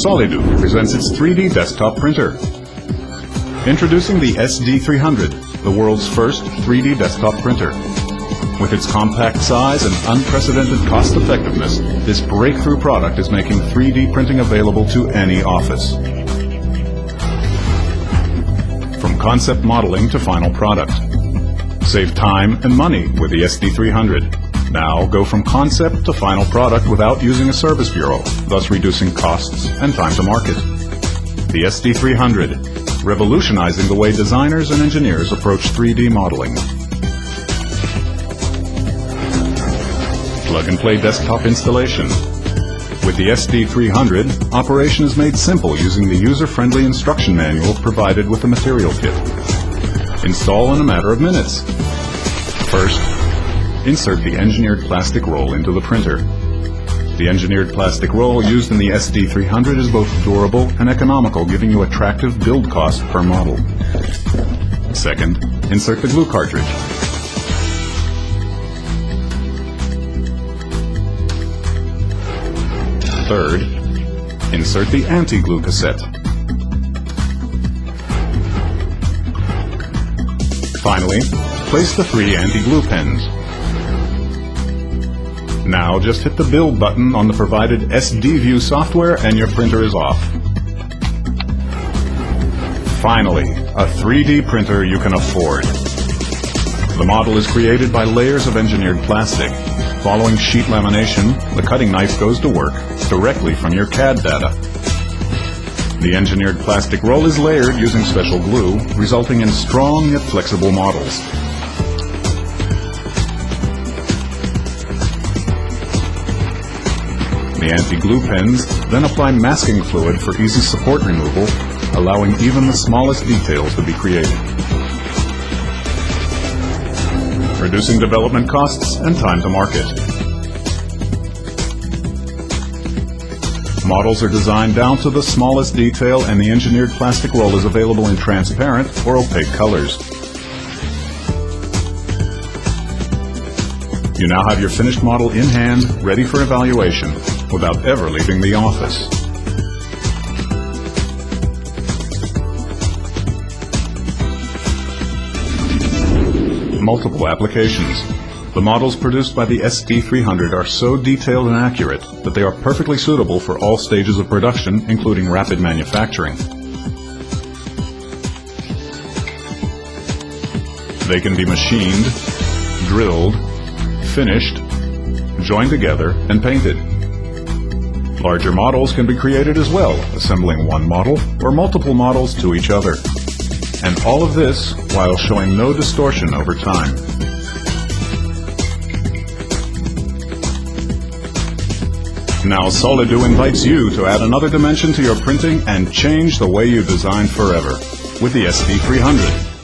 Solido presents its 3D desktop printer. Introducing the SD300, the world's first 3D desktop printer. With its compact size and unprecedented cost-effectiveness, this breakthrough product is making 3D printing available to any office. From concept modeling to final product. Save time and money with the SD300. Now go from concept to final product without using a service bureau, thus reducing costs and time to market. The SD300, revolutionizing the way designers and engineers approach 3D modeling. Plug-and-play desktop installation. With the SD300, operation is made simple using the user-friendly instruction manual provided with the material kit. Install in a matter of minutes. First, insert the engineered plastic roll into the printer. The engineered plastic roll used in the SD300 is both durable and economical, giving you attractive build cost per model. Second, insert the glue cartridge. Third, insert the anti-glue cassette. Finally, place the 3 anti-glue pens. Now just hit the build button on the provided SD View software and your printer is off. Finally, a 3D printer you can afford. The model is created by layers of engineered plastic. Following sheet lamination, the cutting knife goes to work directly from your CAD data. The engineered plastic roll is layered using special glue, resulting in strong yet flexible models. The anti-glue pens then apply masking fluid for easy support removal, allowing even the smallest details to be created. Reducing development costs and time to market. Models are designed down to the smallest detail, and the engineered plastic roll is available in transparent or opaque colors. You now have your finished model in hand, ready for evaluation, without ever leaving the office. Multiple applications. The models produced by the SD300 are so detailed and accurate that they are perfectly suitable for all stages of production, including rapid manufacturing. They can be machined, drilled, finished, joined together, and painted. Larger models can be created as well, assembling one model or multiple models to each other. And all of this while showing no distortion over time. Now Solido invites you to add another dimension to your printing and change the way you design forever with the SD300.